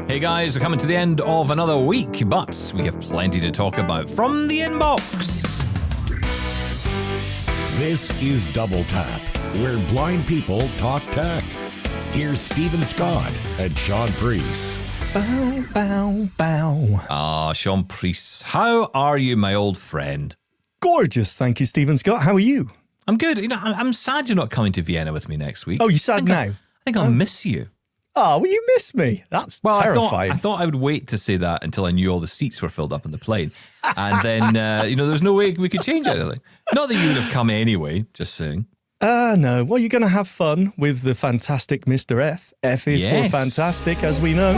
Hey guys, we're coming to the end of another week, but we have plenty to talk about from the inbox. This is Double Tap, where blind people talk tech. Here's Stephen Scott and Shaun Priest. Bow, bow, bow. Ah, Shaun Priest, how are you, my old friend? Gorgeous, thank you, Stephen Scott. How are you? I'm good. You know, I'm sad you're not coming to Vienna with me next week. Oh, you're sad now? I think I'll miss you. Oh, will you miss me? That's terrifying. I thought I would wait to say that until I knew all the seats were filled up on the plane. And then, there's no way we could change anything. Not that you would have come anyway, just saying. No. Well, you're going to have fun with the fantastic Mr. F. F is for fantastic, as we know.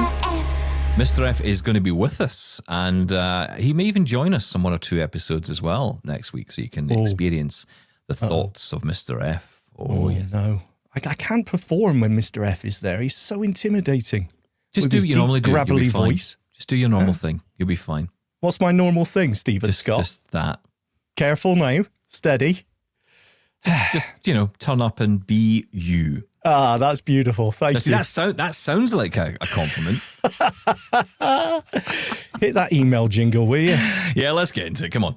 Mr. F is going to be with us, and he may even join us on one or two episodes as well next week, so you can experience the thoughts of Mr. F. Oh, yes. No. I can't perform when Mr. F is there. He's so intimidating. Just do what you normally do. Gravelly voice. Just do your normal thing. You'll be fine. What's my normal thing, Stephen Scott? Just that. Careful now. Steady. Just turn up and be you. Ah, that's beautiful. Thank you. That sounds like a compliment. Hit that email jingle, will you? Yeah, let's get into it. Come on.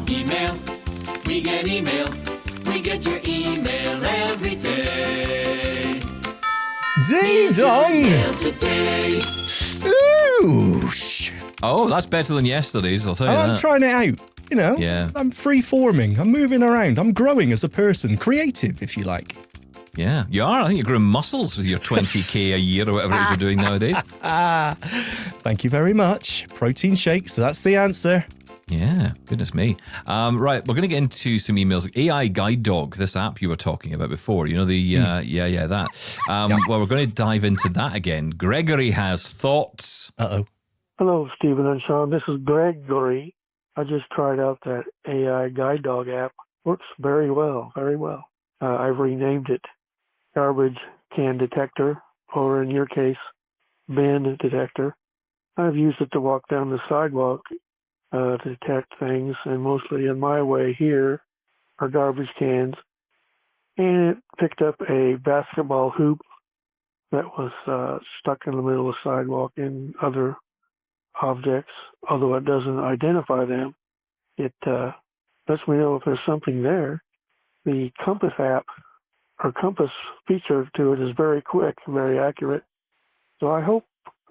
Email. We get email. We get your email every day. Ding dong. Email today. Oosh. Oh, that's better than yesterday's, I'll tell you that. I'm trying it out. Yeah. I'm free-forming. I'm moving around. I'm growing as a person. Creative, if you like. Yeah, you are. I think you're growing muscles with your 20k a year or whatever it is you're doing nowadays. Thank you very much. Protein shakes, so that's the answer. Yeah, goodness me. Right, we're going to get into some emails. AI Guide Dog, this app you were talking about before. You know, that. Well, we're going to dive into that again. Gregory has thoughts. Uh-oh. Hello, Stephen and Shaun. This is Gregory. I just tried out that AI Guide Dog app. Works very well, very well. I've renamed it Garbage Can Detector, or in your case, Bin Detector. I've used it to walk down the sidewalk to detect things, and mostly in my way here are garbage cans. And it picked up a basketball hoop that was stuck in the middle of the sidewalk and other objects. Although it doesn't identify them, it lets me know if there's something there. The compass app, or compass feature to it, is very quick, very accurate. So I hope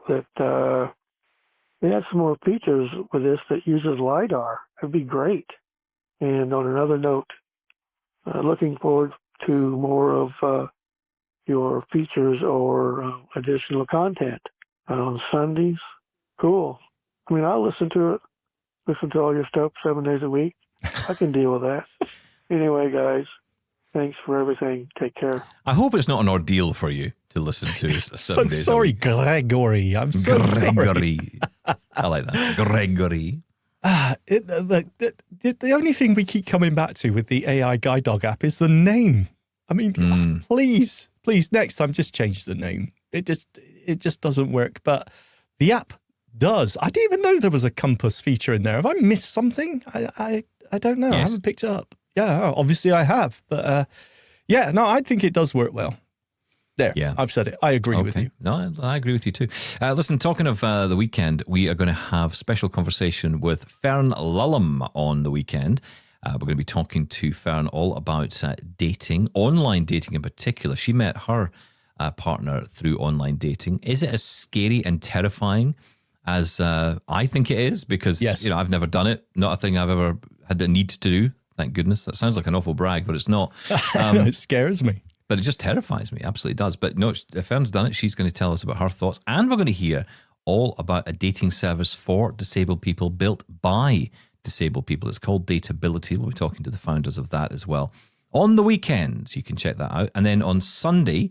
that they have some more features with this that uses LiDAR. That'd be great. And on another note, looking forward to more of your features or additional content on Sundays. Cool. I mean, I'll listen to all your stuff 7 days a week. I can deal with that. Anyway, guys, thanks for everything. Take care. I hope it's not an ordeal for you to listen to us 7 days sorry, a week. Gregory. I'm so Gregory. sorry. I like that. Gregory. The only thing we keep coming back to with the AI Guide Dog app is the name. I mean, please, next time just change the name. It just doesn't work. But the app does. I didn't even know there was a compass feature in there. Have I missed something? I don't know. Yes. I haven't picked it up. Yeah, obviously I have. But I think it does work well. There, yeah. I've said it. I agree with you. No, I agree with you too. Listen, talking of the weekend, we are going to have special conversation with Fern Lullum on the weekend. We're going to be talking to Fern all about dating, online dating in particular. She met her partner through online dating. Is it as scary and terrifying as I think it is? Because I've never done it. Not a thing I've ever had the need to do. Thank goodness. That sounds like an awful brag, but it's not. It scares me. But it just terrifies me. Absolutely does. But no, Fern's done it. She's going to tell us about her thoughts. And we're going to hear all about a dating service for disabled people built by disabled people. It's called Datability. We'll be talking to the founders of that as well. On the weekends, you can check that out. And then on Sunday,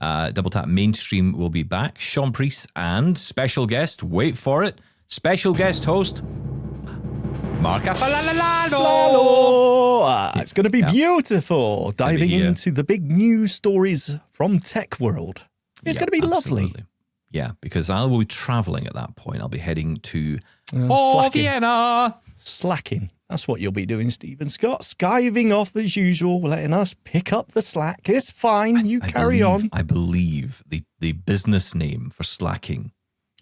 Double Tap Mainstream will be back. Shaun Priest and special guest, wait for it, special guest host, Mark Affalalalo. It's going to be beautiful. Diving into the big news stories from tech world. It's going to be lovely. Yeah, because I will be traveling at that point. I'll be heading to slacking. Vienna. Slacking. That's what you'll be doing, Stephen Scott. Skiving off as usual, letting us pick up the slack. It's fine. You carry on. I believe the business name for slacking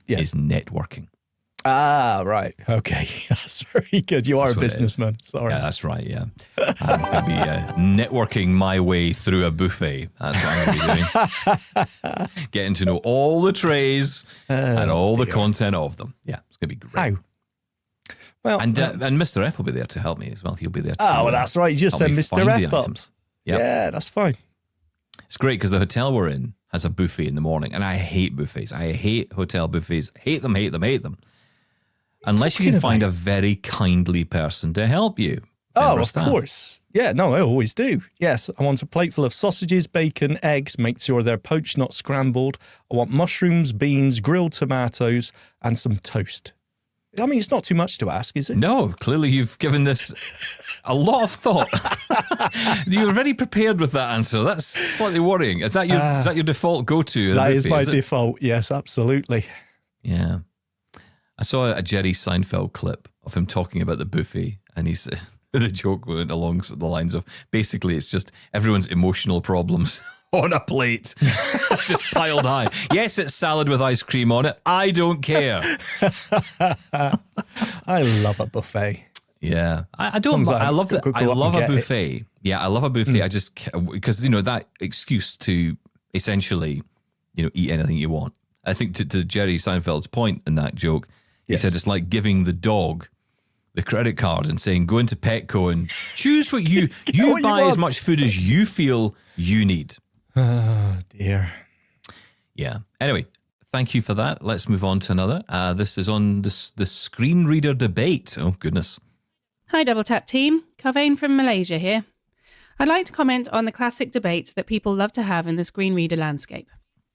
is networking. Ah, right. Okay. That's very good. You are That's a businessman. Sorry. Yeah, that's right, yeah. I'm going to be networking my way through a buffet. That's what I'm going to be doing. Getting to know all the trays and all the content of them. Yeah, it's going to be great. How? Well, And Mr. F will be there to help me as well. He'll be there to well, that's right. You just help send me Mr. find F the up. items. Yep. Yeah, that's fine. It's great because the hotel we're in has a buffet in the morning, and I hate buffets. I hate hotel buffets. Hate them, hate them, hate them. Unless you can find a very kindly person to help you. Oh, of course. Yeah, no, I always do. Yes, I want a plate full of sausages, bacon, eggs, make sure they're poached, not scrambled. I want mushrooms, beans, grilled tomatoes, and some toast. I mean, it's not too much to ask, is it? No, clearly you've given this a lot of thought. You're very prepared with that answer. That's slightly worrying. Is that your default go-to? That is my default. Yes, absolutely. Yeah. I saw a Jerry Seinfeld clip of him talking about the buffet, and he's the joke went along the lines of basically it's just everyone's emotional problems on a plate, just piled high. Yes, it's salad with ice cream on it. I don't care. I love a buffet. Yeah, I don't. I love that. I love a buffet. Yeah, I love a buffet. I just because that excuse to essentially eat anything you want. I think to Jerry Seinfeld's point in that joke. He said it's like giving the dog the credit card and saying, go into Petco and choose what you buy as much food as you feel you need. Oh, dear. Yeah. Anyway, thank you for that. Let's move on to another. This is on the screen reader debate. Oh, goodness. Hi, Double Tap team. Carvane from Malaysia here. I'd like to comment on the classic debate that people love to have in the screen reader landscape.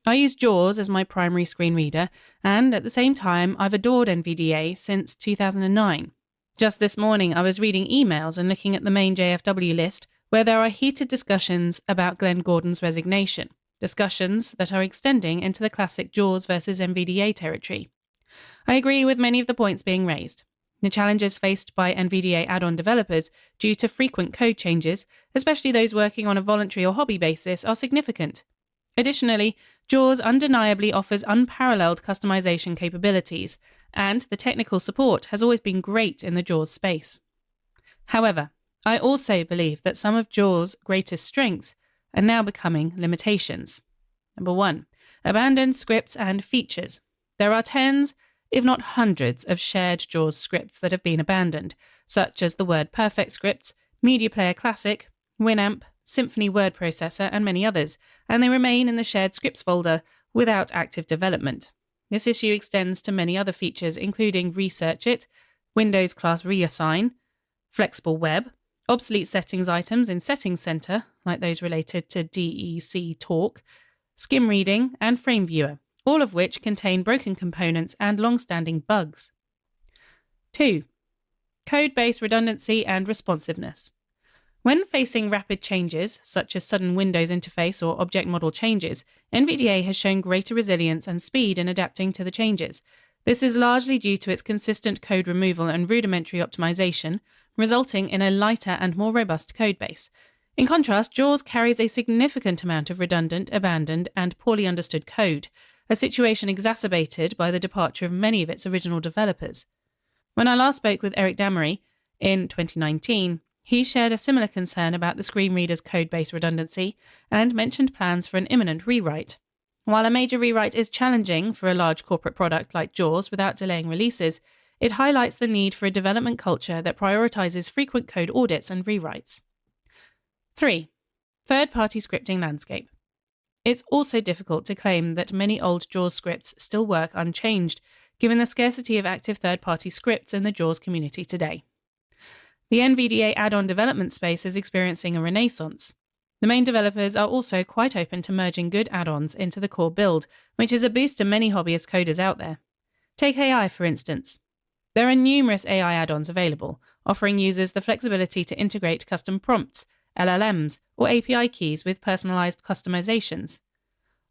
I use JAWS as my primary screen reader, and at the same time, I've adored NVDA since 2009. Just this morning, I was reading emails and looking at the main JFW list, where there are heated discussions about Glenn Gordon's resignation, discussions that are extending into the classic JAWS versus NVDA territory. I agree with many of the points being raised. The challenges faced by NVDA add-on developers due to frequent code changes, especially those working on a voluntary or hobby basis, are significant. Additionally, JAWS undeniably offers unparalleled customization capabilities, and the technical support has always been great in the JAWS space. However, I also believe that some of JAWS' greatest strengths are now becoming limitations. Number 1, abandoned scripts and features. There are tens, if not hundreds, of shared JAWS scripts that have been abandoned, such as the WordPerfect scripts, Media Player Classic, Winamp, Symfony word processor, and many others, and they remain in the shared scripts folder without active development. This issue extends to many other features, including Research It, Windows Class Reassign, Flexible Web, obsolete settings items in Settings Center, like those related to DEC Talk, Skim Reading, and Frame Viewer, all of which contain broken components and long-standing bugs. 2. Code-based redundancy and responsiveness. When facing rapid changes, such as sudden Windows interface or object model changes, NVDA has shown greater resilience and speed in adapting to the changes. This is largely due to its consistent code removal and rudimentary optimization, resulting in a lighter and more robust codebase. In contrast, JAWS carries a significant amount of redundant, abandoned, and poorly understood code, a situation exacerbated by the departure of many of its original developers. When I last spoke with Eric Damery in 2019, he shared a similar concern about the screen reader's code-based redundancy and mentioned plans for an imminent rewrite. While a major rewrite is challenging for a large corporate product like JAWS without delaying releases, it highlights the need for a development culture that prioritizes frequent code audits and rewrites. 3. Third-party scripting landscape. It's also difficult to claim that many old JAWS scripts still work unchanged, given the scarcity of active third-party scripts in the JAWS community today. The NVDA add-on development space is experiencing a renaissance. The main developers are also quite open to merging good add-ons into the core build, which is a boost to many hobbyist coders out there. Take AI, for instance. There are numerous AI add-ons available, offering users the flexibility to integrate custom prompts, LLMs, or API keys with personalized customizations.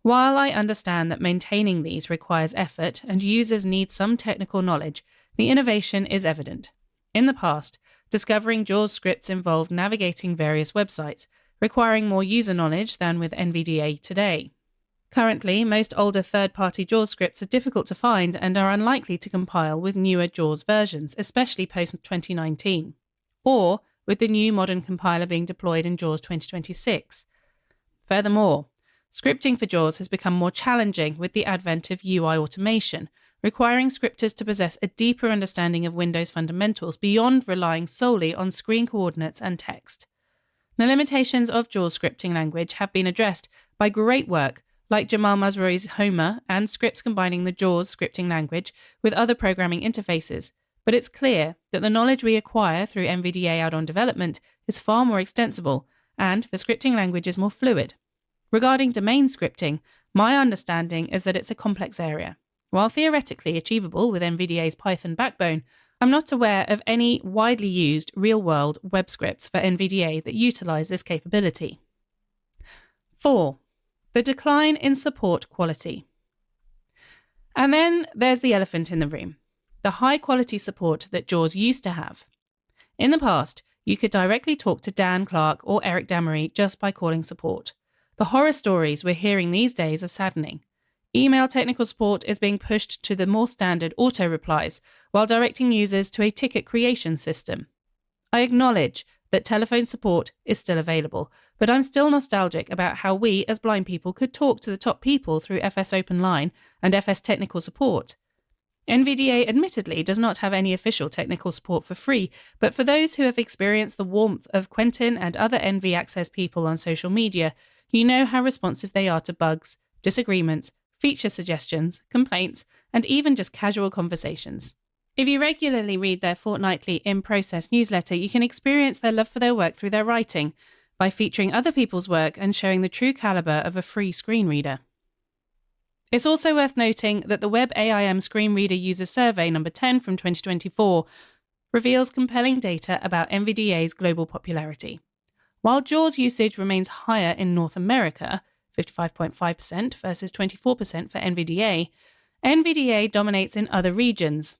While I understand that maintaining these requires effort and users need some technical knowledge, the innovation is evident. In the past, discovering JAWS scripts involved navigating various websites, requiring more user knowledge than with NVDA today. Currently, most older third-party JAWS scripts are difficult to find and are unlikely to compile with newer JAWS versions, especially post-2019, or with the new modern compiler being deployed in JAWS 2026. Furthermore, scripting for JAWS has become more challenging with the advent of UI automation, requiring scripters to possess a deeper understanding of Windows fundamentals beyond relying solely on screen coordinates and text. The limitations of JAWS scripting language have been addressed by great work like Jamal Mazroui's Homer and scripts combining the JAWS scripting language with other programming interfaces, but it's clear that the knowledge we acquire through NVDA add-on development is far more extensible, and the scripting language is more fluid. Regarding domain scripting, my understanding is that it's a complex area. While theoretically achievable with NVDA's Python backbone, I'm not aware of any widely used real-world web scripts for NVDA that utilize this capability. 4. The decline in support quality. And then there's the elephant in the room, the high-quality support that JAWS used to have. In the past, you could directly talk to Dan Clark or Eric Damery just by calling support. The horror stories we're hearing these days are saddening. Email technical support is being pushed to the more standard auto replies, while directing users to a ticket creation system. I acknowledge that telephone support is still available, but I'm still nostalgic about how we as blind people could talk to the top people through FS Open Line and FS Technical Support. NVDA admittedly does not have any official technical support for free, but for those who have experienced the warmth of Quentin and other NV Access people on social media, you know how responsive they are to bugs, disagreements, feature suggestions, complaints, and even just casual conversations. If you regularly read their fortnightly in-process newsletter, you can experience their love for their work through their writing by featuring other people's work and showing the true caliber of a free screen reader. It's also worth noting that the Web AIM Screen Reader User Survey number 10 from 2024 reveals compelling data about NVDA's global popularity. While JAWS usage remains higher in North America, 55.5% versus 24% for NVDA, NVDA dominates in other regions.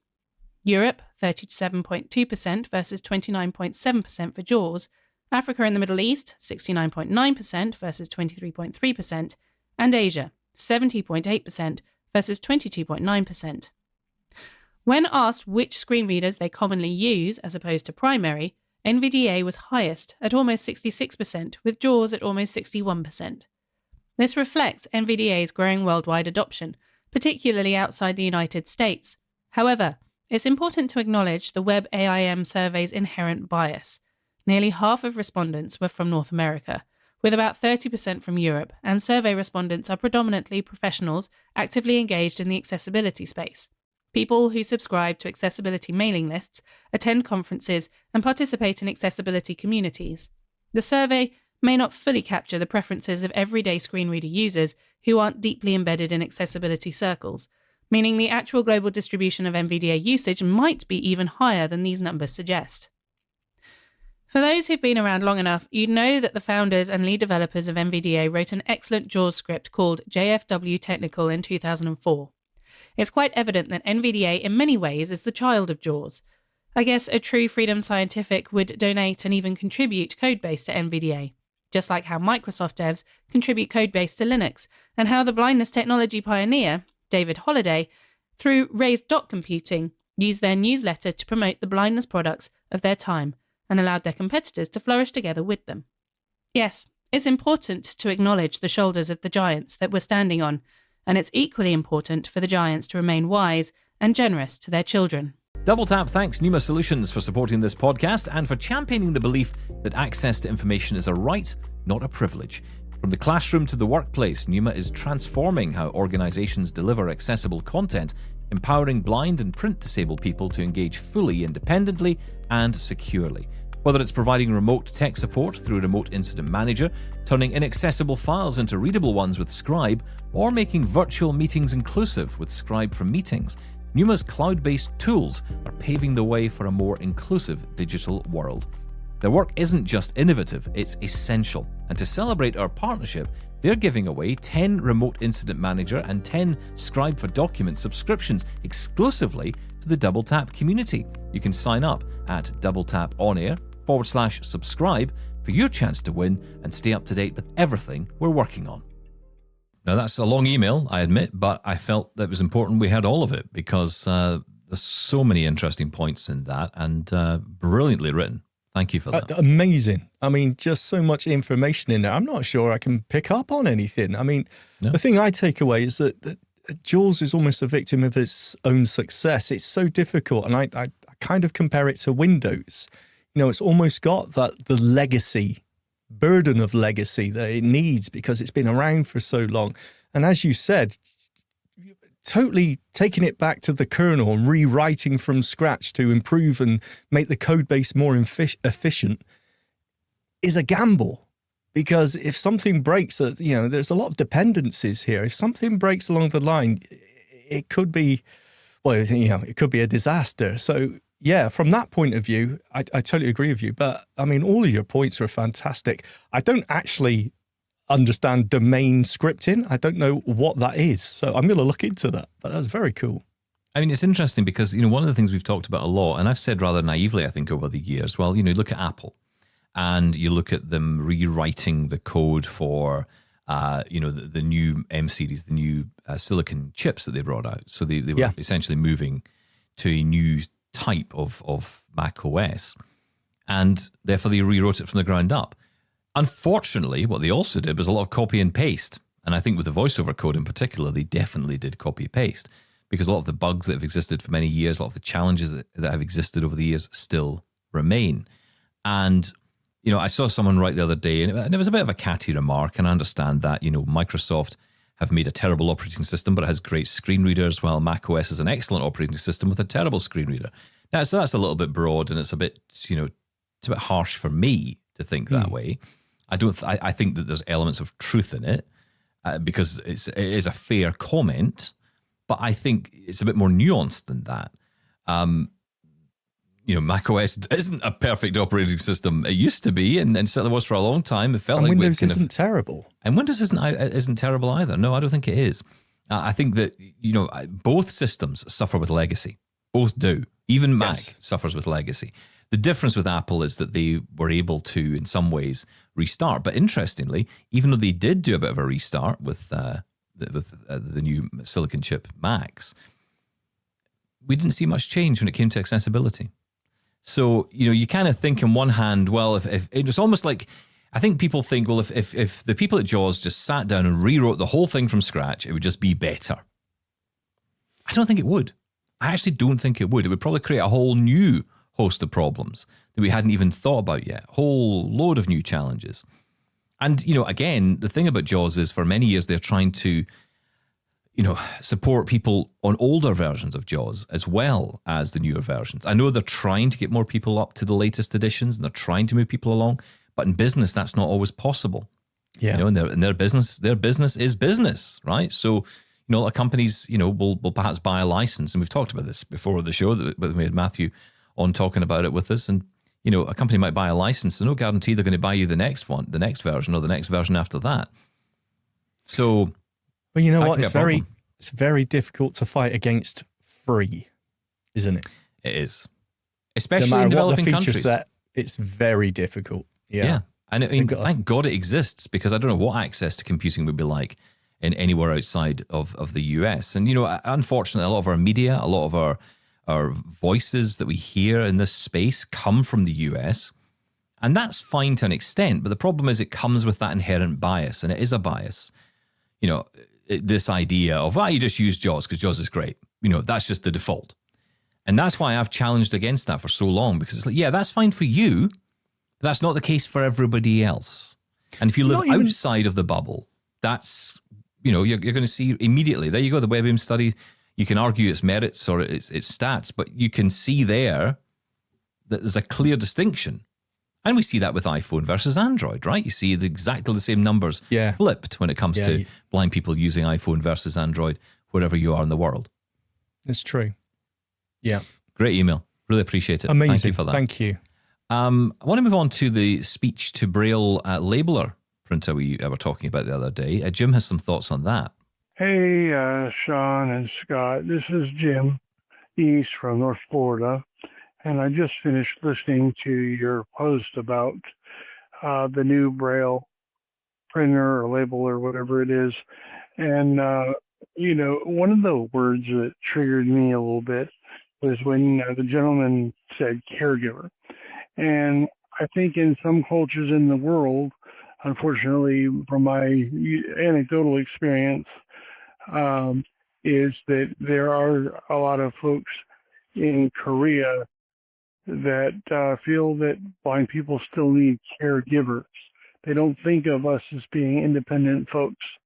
Europe, 37.2% versus 29.7% for JAWS, Africa and the Middle East, 69.9% versus 23.3%, and Asia, 70.8% versus 22.9%. When asked which screen readers they commonly use as opposed to primary, NVDA was highest at almost 66%, with JAWS at almost 61%. This reflects NVDA's growing worldwide adoption, particularly outside the United States. However, it's important to acknowledge the Web AIM survey's inherent bias. Nearly half of respondents were from North America, with about 30% from Europe, and survey respondents are predominantly professionals actively engaged in the accessibility space. People who subscribe to accessibility mailing lists, attend conferences, and participate in accessibility communities. The survey may not fully capture the preferences of everyday screen reader users who aren't deeply embedded in accessibility circles, meaning the actual global distribution of NVDA usage might be even higher than these numbers suggest. For those who've been around long enough, you'd know that the founders and lead developers of NVDA wrote an excellent JAWS script called JFW Technical in 2004. It's quite evident that NVDA in many ways is the child of JAWS. I guess a true Freedom Scientific would donate and even contribute codebase to NVDA, just like how Microsoft devs contribute codebase to Linux, and how the blindness technology pioneer, David Holliday, through Raised Dot Computing, used their newsletter to promote the blindness products of their time and allowed their competitors to flourish together with them. Yes, it's important to acknowledge the shoulders of the giants that we're standing on, and it's equally important for the giants to remain wise and generous to their children. Double Tap thanks Pneuma Solutions for supporting this podcast and for championing the belief that access to information is a right, not a privilege. From the classroom to the workplace, Pneuma is transforming how organizations deliver accessible content, empowering blind and print-disabled people to engage fully, independently, and securely. Whether it's providing remote tech support through Remote Incident Manager, turning inaccessible files into readable ones with Scribe, or making virtual meetings inclusive with Scribe for Meetings, Pneuma's cloud-based tools are paving the way for a more inclusive digital world. Their work isn't just innovative, it's essential. And to celebrate our partnership, they're giving away 10 Remote Incident Manager and 10 Scribe for Document subscriptions exclusively to the Double Tap community. You can sign up at doubletaponair.com/subscribe for your chance to win and stay up to date with everything we're working on. Now, that's a long email, I admit, but I felt that it was important we had all of it because there's so many interesting points in that and brilliantly written. Thank you for that. Amazing. I mean, just so much information in there. I'm not sure I can pick up on anything. I mean, The thing I take away is that Jaws is almost a victim of its own success. It's so difficult, and I kind of compare it to Windows. It's almost got the legacy, burden of legacy that it needs because it's been around for so long. And as you said, totally taking it back to the kernel and rewriting from scratch to improve and make the code base more efficient is a gamble. Because if something breaks, there's a lot of dependencies here. If something breaks along the line, it could be, it could be a disaster. So, yeah, from that point of view, I totally agree with you. But, I mean, all of your points were fantastic. I don't actually understand domain scripting. I don't know what that is. So I'm going to look into that. But that's very cool. I mean, it's interesting because, one of the ththings we've talked about a lot, and I've said rather naively, I think, over the years, well, look at Apple and you look at them rewriting the code for, the new M series, the new silicon chips that they brought out. So they were essentially moving to a new type of Mac OS. And therefore they rewrote it from the ground up. Unfortunately, what they also did was a lot of copy and paste. And I think with the voiceover code in particular, they definitely did copy paste because a lot of the bugs that have existed for many years, a lot of the challenges that have existed over the years still remain. And, I saw someone write the other day, and it was a bit of a catty remark, and I understand that, Microsoft have made a terrible operating system, but it has great screen readers, while macOS is an excellent operating system with a terrible screen reader. Now, so that's a little bit broad, and it's a bit, it's a bit harsh for me to think that way. I think that there's elements of truth in it because it is a fair comment, but I think it's a bit more nuanced than that. macOS isn't a perfect operating system. It used to be, and certainly was for a long time. It felt like Windows isn't terrible. And Windows isn't terrible either. No, I don't think it is. I think that both systems suffer with legacy. Both do. Even Mac suffers with legacy. The difference with Apple is that they were able to, in some ways, restart. But interestingly, even though they did do a bit of a restart with the new silicon chip Macs, we didn't see much change when it came to accessibility. So, you kind of think on one hand, well, if it's almost like, I think people think, well, if the people at JAWS just sat down and rewrote the whole thing from scratch, it would just be better. I don't think it would. I actually don't think it would. It would probably create a whole new host of problems that we hadn't even thought about yet. A whole load of new challenges. And, again, the thing about JAWS is for many years they're trying to, support people on older versions of JAWS as well as the newer versions. I know they're trying to get more people up to the latest editions and they're trying to move people along, but in business, that's not always possible. Yeah. In their business is business, right? So, a lot of companies, will perhaps buy a license. And we've talked about this before the show, that we had Matthew on talking about it with us. And, a company might buy a license. So no guarantee they're going to buy you the next one, the next version or the next version after that. So... Well, you know what? It's very difficult to fight against free, isn't it? It is. Especially in developing countries. Set, it's very difficult. Yeah. And thank God it exists because I don't know what access to computing would be like in anywhere outside of the US. And, unfortunately, a lot of our media, a lot of our voices that we hear in this space come from the US. And that's fine to an extent. But the problem is it comes with that inherent bias. And it is a bias. This idea of, you just use JAWS because JAWS is great. That's just the default. And that's why I've challenged against that for so long, because it's like, yeah, that's fine for you, but that's not the case for everybody else. And if you live outside of the bubble, that's, you're going to see immediately, there you go, the WebAIM study, you can argue its merits or its stats, but you can see there that there's a clear distinction. And we see that with iPhone versus Android, right? You see exactly the same numbers flipped when it comes to blind people using iPhone versus Android, wherever you are in the world. It's true. Yeah. Great email. Really appreciate it. Amazing. Thank you for that. Thank you. I want to move on to the speech to Braille labeler printer we were talking about the other day. Jim has some thoughts on that. Hey, Shaun and Scott. This is Jim East from North Florida, and I just finished listening to your post about the new Braille printer or label or whatever it is. And, one of the words that triggered me a little bit was when the gentleman said caregiver. And I think in some cultures in the world, unfortunately, from my anecdotal experience, is that there are a lot of folks in Korea that feel that blind people still need caregivers. They don't think of us as being independent folks.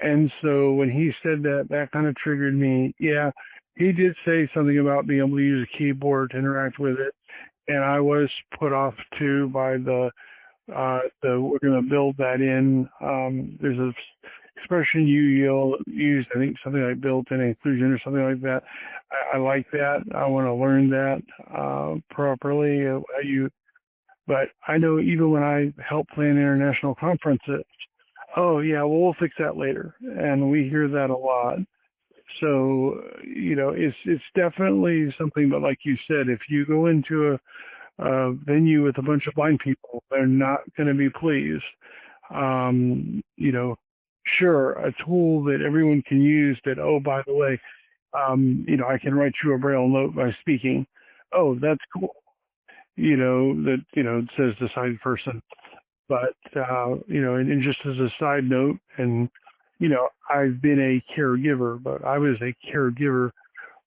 And so when he said that, that kind of triggered me. Yeah, he did say something about being able to use a keyboard to interact with it. And I was put off too by the we're going to build that in. There's a expression you used, I think something like built-in inclusion or something like that. I like that. I want to learn that properly. But I know even when I help plan international conferences, oh yeah, well we'll fix that later, and we hear that a lot. So it's definitely something. But like you said, if you go into a venue with a bunch of blind people, they're not going to be pleased. Sure, a tool that everyone can use that, oh, by the way, I can write you a Braille note by speaking. Oh, that's cool. It says the sighted person. But, and just as a side note, and, I've been a caregiver, but I was a caregiver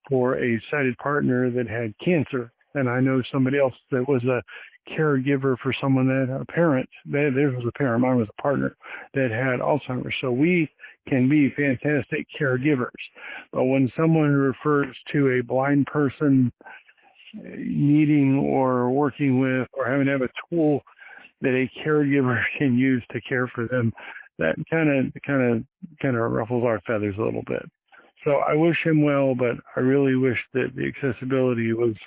for a sighted partner that had cancer. And I know somebody else that was a caregiver for someone a parent, theirs was a parent, mine was a partner that had Alzheimer's. So we can be fantastic caregivers. But when someone refers to a blind person needing or working with or having to have a tool that a caregiver can use to care for them, that kind of ruffles our feathers a little bit. So I wish him well, but I really wish that the accessibility was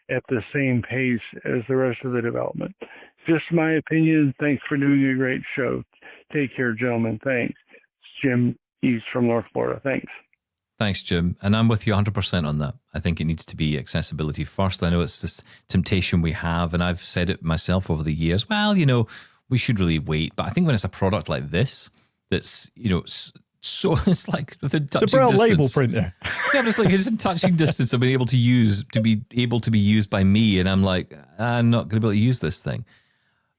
at the same pace as the rest of the development. Just my opinion. Thanks for doing a great show. Take care, gentlemen. Thanks. It's Jim East from North Florida. Thanks. Thanks, Jim. And I'm with you 100% on that. I think it needs to be accessibility first. I know it's this temptation we have, and I've said it myself over the years. Well, we should really wait. But I think when it's a product like this, that's, so it's like within touching it's a Braille distance. label printer. Yeah, but it's like it's in touching distance of being able to be used by me, and I'm like, I'm not going to be able to use this thing,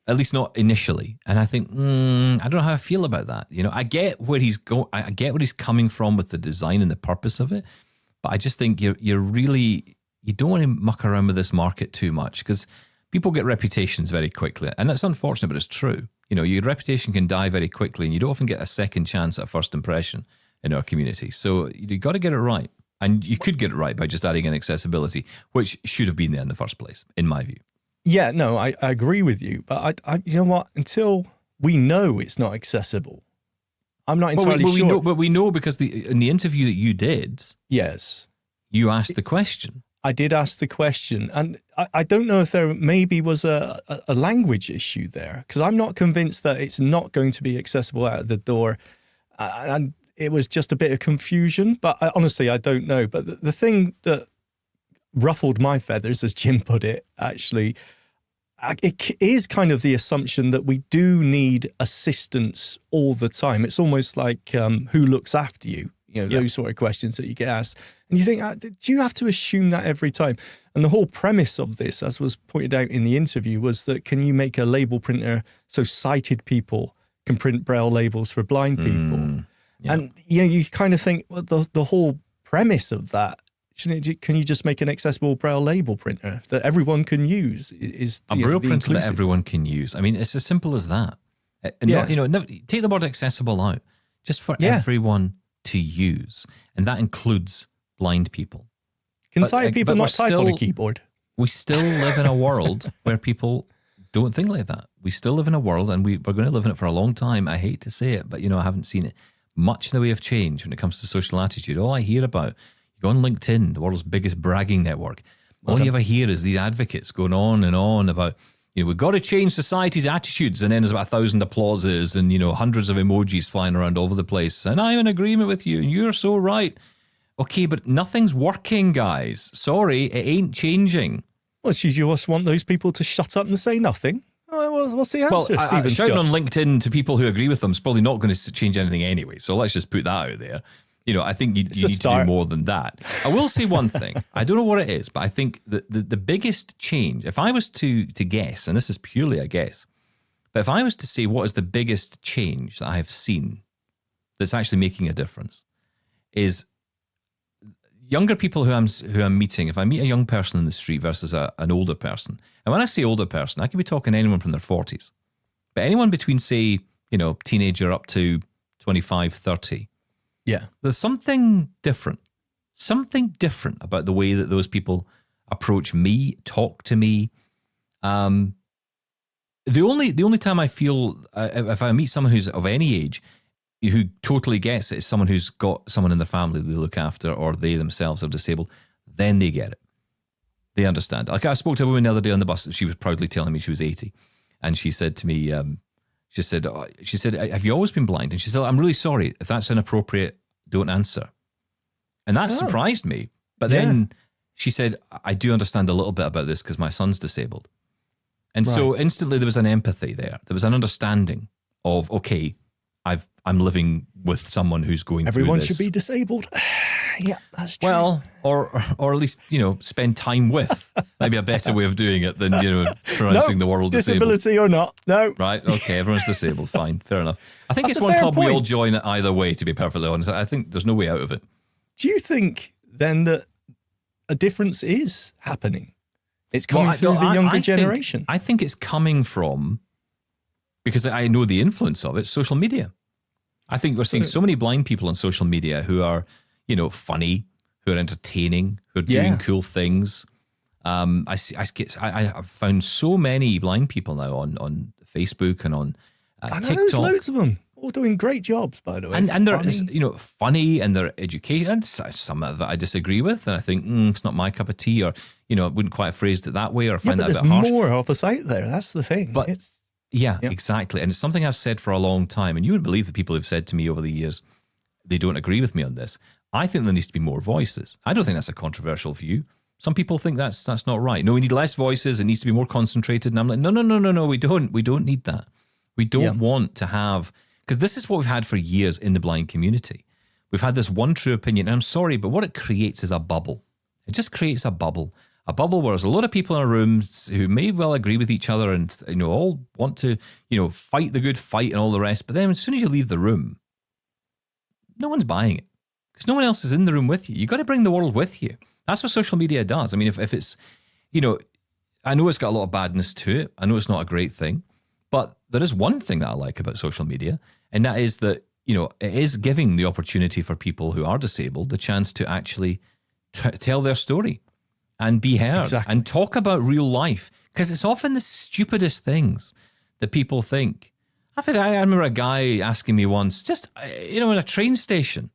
at least not initially. And I think I don't know how I feel about that. I get where he's going. I get where he's coming from with the design and the purpose of it, but I just think you don't want to muck around with this market too much, because people get reputations very quickly, and it's unfortunate, but it's true. Your reputation can die very quickly, and you don't often get a second chance at a first impression in our community. So you got to get it right, and you could get it right by just adding in accessibility, which should have been there in the first place, in my view. Yeah, no, I agree with you, but I you know what? Until we know it's not accessible, I'm not entirely sure. We know because in the interview that you did, yes, you asked the question. I did ask the question, and I don't know if there maybe was a language issue there, because I'm not convinced that it's not going to be accessible out of the door, and it was just a bit of confusion, but honestly, I don't know. But the thing that ruffled my feathers, as Jim put it, actually, it is kind of the assumption that we do need assistance all the time. It's almost like who looks after you? Those sort of questions that you get asked. And you think, do you have to assume that every time? And the whole premise of this, as was pointed out in the interview, was that can you make a label printer so sighted people can print Braille labels for blind people? Yeah. And, you kind of think, well, the whole premise of that, can you just make an accessible Braille label printer that everyone can use? Is a Braille printer that everyone can use. I mean, it's as simple as that. Never, take the word accessible out, just for everyone to use, and that includes blind people. Can sighted people not type on a keyboard? We still live in a world where people don't think like that. We still live in a world, and we're going to live in it for a long time. I hate to say it, but I haven't seen it much in the way of change when it comes to social attitude. All I hear about, you go on LinkedIn, the world's biggest bragging network, All you ever hear is these advocates going on and on about, we've got to change society's attitudes, and then there's about 1,000 applauses and, hundreds of emojis flying around all over the place. And I'm in agreement with you, and you're so right. Okay, but nothing's working, guys. Sorry, it ain't changing. Well, you just want those people to shut up and say nothing? Well, what's the answer, Stephen Scott? Shouting on LinkedIn to people who agree with them is probably not going to change anything anyway. So let's just put that out there. I think you need to do more than that. I will say one thing. I don't know what it is, but I think that the biggest change, if I was to guess, and this is purely a guess, but if I was to say what is the biggest change that I have seen that's actually making a difference, is younger people who I'm meeting. If I meet a young person in the street versus an older person, and when I say older person, I could be talking anyone from their 40s, but anyone between, say, teenager up to 25, 30. Yeah. There's something different about the way that those people approach me, talk to me. The only time I feel, if I meet someone who's of any age, who totally gets it, is someone who's got someone in their family they look after, or they themselves are disabled, then they get it. They understand. Like, I spoke to a woman the other day on the bus. She was proudly telling me she was 80. And she said to me, she said, have you always been blind? And she said, I'm really sorry. If that's inappropriate, don't answer. And that surprised me. But then she said, I do understand a little bit about this because my son's disabled. And so instantly there was an empathy there. There was an understanding of, okay, I'm living with someone who's going Everyone through this. should be disabled. Yeah, that's true. Well, or at least, spend time with. Maybe a better way of doing it than, pronouncing the world disabled. Disability or not. No. Right, okay, everyone's disabled. Fine, fair enough. I think That's it's a one fair club we point. all join either way, to be perfectly honest. I think there's no way out of it. Do you think then that a difference is happening? It's coming through the younger generation. I think it's coming from, because I know the influence of it, social media. I think we're seeing so many blind people on social media who are, funny, who are entertaining, who are doing cool things. I've found so many blind people now on Facebook and on TikTok. There's loads of them, all doing great jobs, by the way. And they're funny, and they're educated. And some of it I disagree with, and I think it's not my cup of tea, or I wouldn't quite have phrased it that way, or find that a bit harsh. There's more of us out there. That's the thing. But yeah, exactly. And it's something I've said for a long time. And you wouldn't believe the people who've said to me over the years, they don't agree with me on this. I think there needs to be more voices. I don't think that's a controversial view. Some people think that's not right. No, we need less voices. It needs to be more concentrated. And I'm like, no, we don't. We don't need that. We don't want to have, because this is what we've had for years in the blind community. We've had this one true opinion. And I'm sorry, but what it creates is a bubble. It just creates a bubble. A bubble where there's a lot of people in a room who may well agree with each other and, all want to, fight the good fight and all the rest. But then as soon as you leave the room, no one's buying it because no one else is in the room with you. You got to bring the world with you. That's what social media does. I mean, if it's, I know it's got a lot of badness to it. I know it's not a great thing, but there is one thing that I like about social media, and that is that, it is giving the opportunity for people who are disabled the chance to actually tell their story. And be heard and talk about real life, because it's often the stupidest things that people think. I remember a guy asking me once, just in a train station.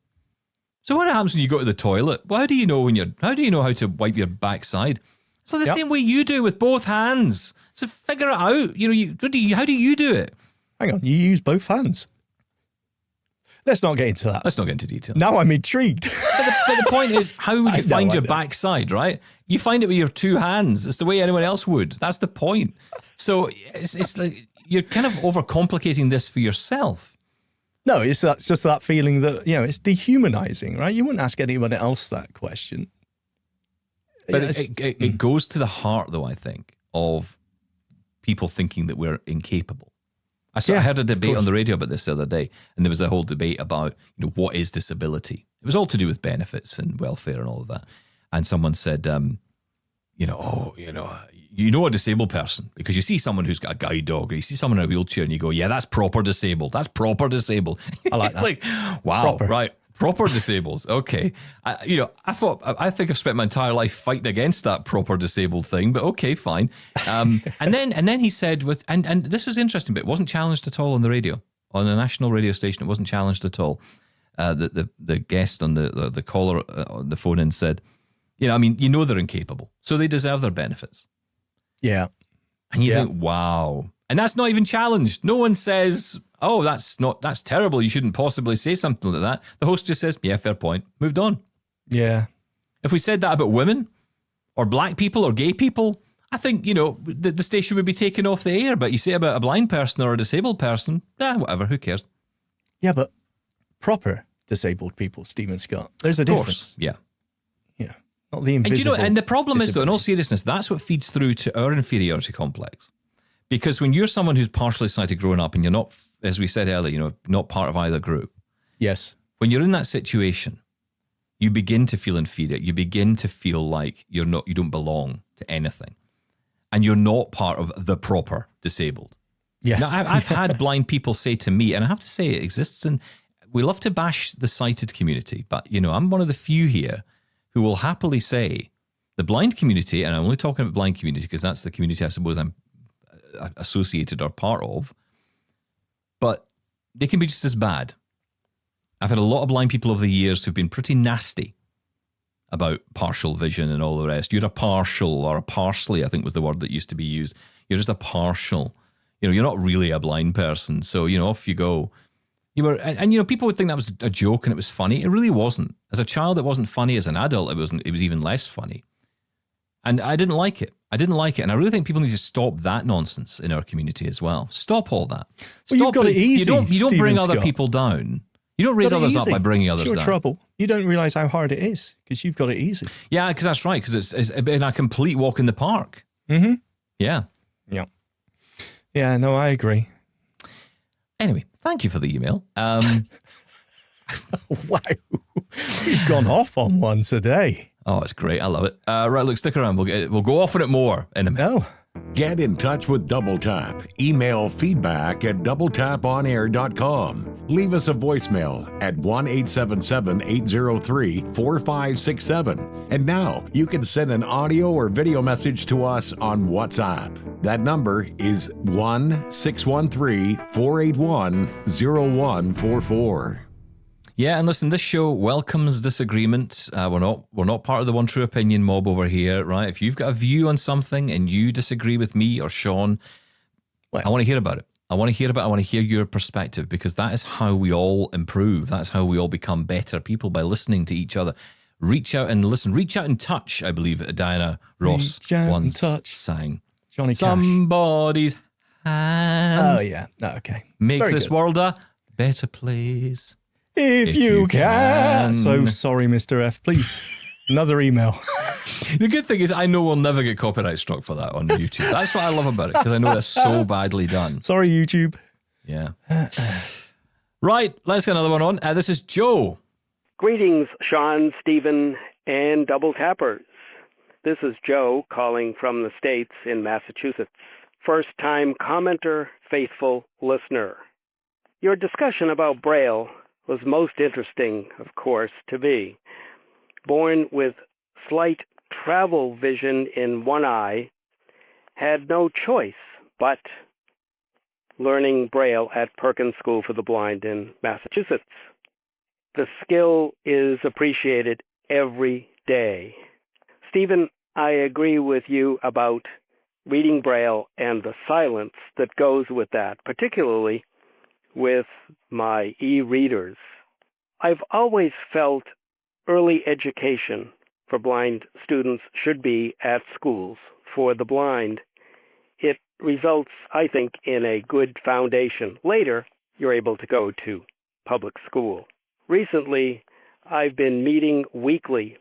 So what happens when you go to the toilet? Well, how do you know how to wipe your backside? So the same way you do with both hands. So figure it out. How do you do it? Hang on, you use both hands. Let's not get into that. Let's not get into detail. Now I'm intrigued. But the point is, how would you find your backside, right? You find it with your two hands. It's the way anyone else would. That's the point. So it's like you're kind of overcomplicating this for yourself. No, it's just that feeling that, it's dehumanizing, right? You wouldn't ask anyone else that question. But it goes to the heart, though, I think, of people thinking that we're incapable. I heard a debate on the radio about this the other day, and there was a whole debate about, what is disability? It was all to do with benefits and welfare and all of that. And someone said, you know a disabled person because you see someone who's got a guide dog, or you see someone in a wheelchair and you go, yeah, that's proper disabled. That's proper disabled. I like that. Like, wow, proper. Right. Proper disabled. Okay. I think I've spent my entire life fighting against that proper disabled thing, but okay, fine. And then he said, and this was interesting, but it wasn't challenged at all on the radio, on a national radio station. It wasn't challenged at all. The guest on the caller on the phone in said, You know, I mean, you know they're incapable, so they deserve their benefits. Yeah. And you Yeah. think, wow. And that's not even challenged. No one says, oh, that's terrible. You shouldn't possibly say something like that. The host just says, yeah, fair point. Moved on. Yeah. If we said that about women or black people or gay people, I think, you know, the station would be taken off the air. But you say about a blind person or a disabled person, whatever, who cares? Yeah, but proper disabled people, Stephen Scott. There's a Of difference. course, yeah. Yeah. Not the invisible. And the problem is, though, in all disability. seriousness, that's what feeds through to our inferiority complex. Because when you're someone who's partially sighted growing up and you're not, as we said earlier, you know, not part of either group, Yes. when you're in that situation, you begin to feel inferior. You begin to feel like you don't belong to anything. And you're not part of the proper disabled. Yes. Now, I've had blind people say to me, and I have to say it exists, and we love to bash the sighted community, but, you know, I'm one of the few here who will happily say the blind community, and I'm only talking about blind community because that's the community I suppose I'm associated or part of, but they can be just as bad. I've had a lot of blind people over the years who've been pretty nasty about partial vision and all the rest. You're a partial or a parsley, I think was the word that used to be used. You're just a partial. You know, you're not really a blind person. So, you know, off you go. And you know, people would think that was a joke and it was funny. It really wasn't. As a child, it wasn't funny. As an adult, it was even less funny. And I didn't like it. And I really think people need to stop that nonsense in our community as well. Stop all that. Well, you've got it easy, You don't bring Stephen other Scott. people down. You don't raise Got it others up easy. by bringing others It's your down. trouble. You don't realise how hard it is because you've got it easy. Yeah, because that's right. Because it's been a complete walk in the park. Mm-hmm. Yeah. Yeah. Yeah, no, I agree. Anyway, thank you for the email. Wow. We've gone off on one today. Oh, it's great. I love it. Right, look, stick around. We'll go off on it more in a minute. No. Get in touch with Double Tap. Email feedback at doubletaponair.com. Leave us a voicemail at 1-877-803-4567. And now you can send an audio or video message to us on WhatsApp. That number is 1-613-481-0144. Yeah, and listen, this show welcomes disagreement. We're not part of the One True Opinion mob over here, right? If you've got a view on something and you disagree with me or Shaun, Well, I want to hear about it. I want to hear your perspective because that is how we all improve. That's how we all become better people, by listening to each other. Reach out and listen. Reach out and touch, I believe Diana Ross Reach out and once touch. sang. Johnny Cash. Somebody's hand. Oh, yeah. No, okay. Make Very this good. world a better place. If you can. can. So sorry, Mr. F. Please, another email. The good thing is I know we'll never get copyright struck for that on YouTube. That's what I love about it, because I know that's so badly done. Sorry, YouTube. Yeah. Right, let's get another one on. This is Joe. Greetings, Shaun, Stephen, and Double Tappers. This is Joe calling from the States in Massachusetts. First-time commenter, faithful listener. Your discussion about Braille was most interesting, of course, to me. Born with slight travel vision in one eye, had no choice but learning Braille at Perkins School for the Blind in Massachusetts. The skill is appreciated every day. Stephen, I agree with you about reading Braille and the silence that goes with that, particularly with my e-readers. I've always felt early education for blind students should be at schools for the blind. It results, I think, in a good foundation. Later, you're able to go to public school. Recently, I've been meeting weekly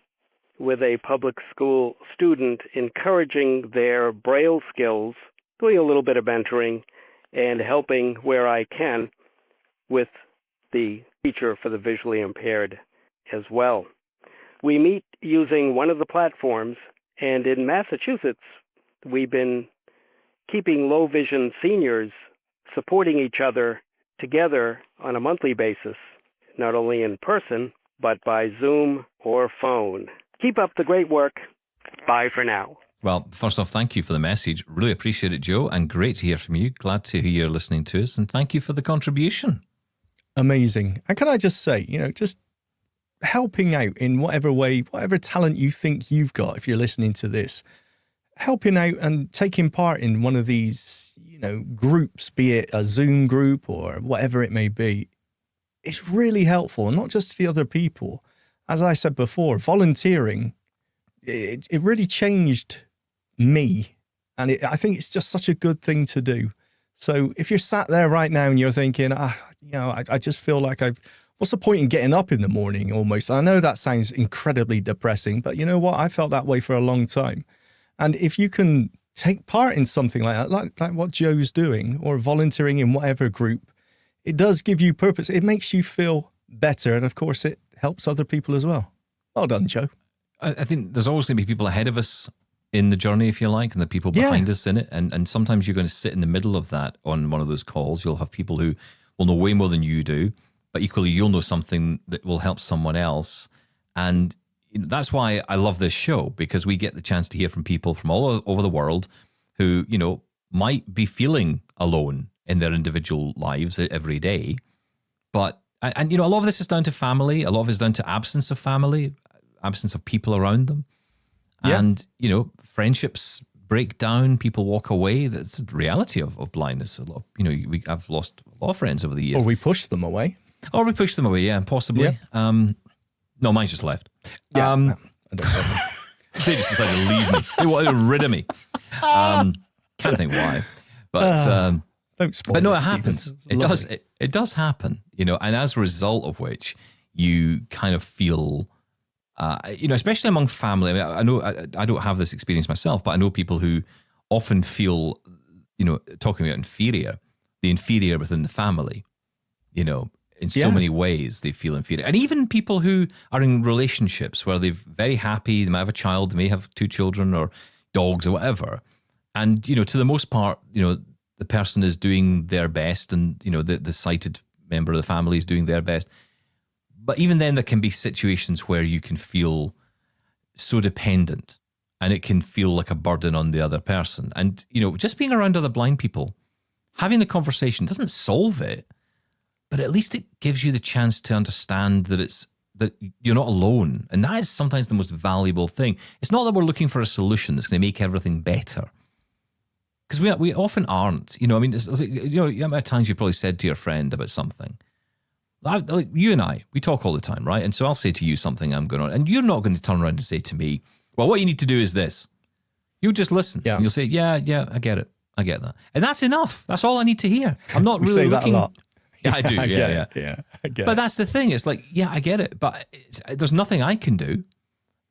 with a public school student, encouraging their Braille skills, doing a little bit of mentoring, and helping where I can with the teacher for the visually impaired as well. We meet using one of the platforms, and in Massachusetts, we've been keeping low vision seniors supporting each other together on a monthly basis, not only in person, but by Zoom or phone. Keep up the great work. Bye for now. Well, first off, thank you for the message. Really appreciate it, Joe, and great to hear from you. Glad to hear you're listening to us, and thank you for the contribution. Amazing. And can I just say, just helping out in whatever way, whatever talent you think you've got, if you're listening to this, helping out and taking part in one of these, groups, be it a Zoom group or whatever it may be, it's really helpful, not just to the other people. As I said before, volunteering, it really changed me. And I think it's just such a good thing to do. So if you're sat there right now and you're thinking, I just feel like what's the point in getting up in the morning almost? I know that sounds incredibly depressing, but you know what? I felt that way for a long time. And if you can take part in something like that, like what Joe's doing, or volunteering in whatever group, it does give you purpose. It makes you feel better. And of course, it helps other people as well. Well done, Joe. I think there's always going to be people ahead of us in the journey, if you like, and the people behind us in it. And sometimes you're going to sit in the middle of that on one of those calls. You'll have people who will know way more than you do, but equally you'll know something that will help someone else. And that's why I love this show, because we get the chance to hear from people from all over the world who, might be feeling alone in their individual lives every day. But, and a lot of this is down to family. A lot of it is down to absence of family, absence of people around them. Yeah. And, friendships break down, people walk away. That's the reality of blindness. A lot, I've lost a lot of friends over the years. Or we push them away. Yeah, possibly. Yeah. No, mine's just left. Yeah, they just decided to leave me. They wanted rid of me. Can't think why. But don't spoil but no, it Stephen. happens. It does happen, and as a result of which you kind of feel especially among family. I mean, I know I don't have this experience myself, but I know people who often feel, talking about the inferior within the family, in so many ways they feel inferior. And even people who are in relationships where they're very happy, they might have a child, they may have 2 children or dogs or whatever. And, to the most part, the person is doing their best and, the sighted member of the family is doing their best. But even then, there can be situations where you can feel so dependent and it can feel like a burden on the other person. And, just being around other blind people, having the conversation doesn't solve it, but at least it gives you the chance to understand that you're not alone. And that is sometimes the most valuable thing. It's not that we're looking for a solution that's going to make everything better, because we often aren't. At times you've probably said to your friend about something. Like you and I, we talk all the time, right? And so I'll say to you something I'm going on, and you're not going to turn around and say to me, well, what you need to do is this. You'll just listen. Yeah. And you'll say, yeah, I get it. I get that. And that's enough. That's all I need to hear. I'm not really say looking. That a lot. Yeah, I do. Yeah, I get it. But that's the thing. It's like, yeah, I get it. But there's nothing I can do.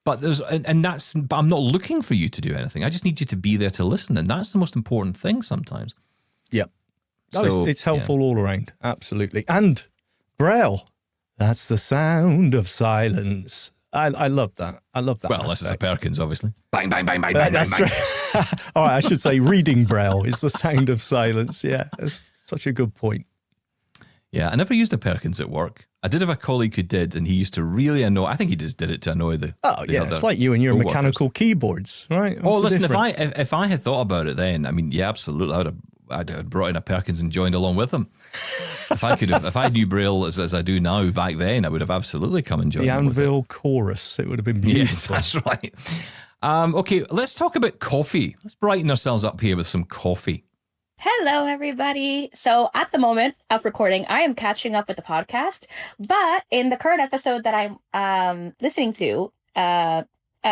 But but I'm not looking for you to do anything. I just need you to be there to listen. And that's the most important thing sometimes. Yep. So, it's helpful all around. Absolutely. And Braille. That's the sound of silence. I love that. I love that. Well, unless it's a Perkins, obviously. Bang, bang, bang, bang, bang, that's bang, bang. All right, I should say reading Braille is the sound of silence. Yeah, that's such a good point. Yeah, I never used a Perkins at work. I did have a colleague who did, and he used to really annoy. I think he just did it to annoy the. Oh yeah, it's like you and your mechanical keyboards, right? Listen, if I had thought about it then, I mean, yeah, absolutely, I'd have brought in a Perkins and joined along with him. If I knew Braille as I do now back then, I would have absolutely come and joined. The Anvil chorus, it would have been beautiful. Yes, that's right. Okay, let's talk about coffee. Let's brighten ourselves up here with some coffee. Hello, everybody. So at the moment of recording, I am catching up with the podcast. But in the current episode that I'm listening to,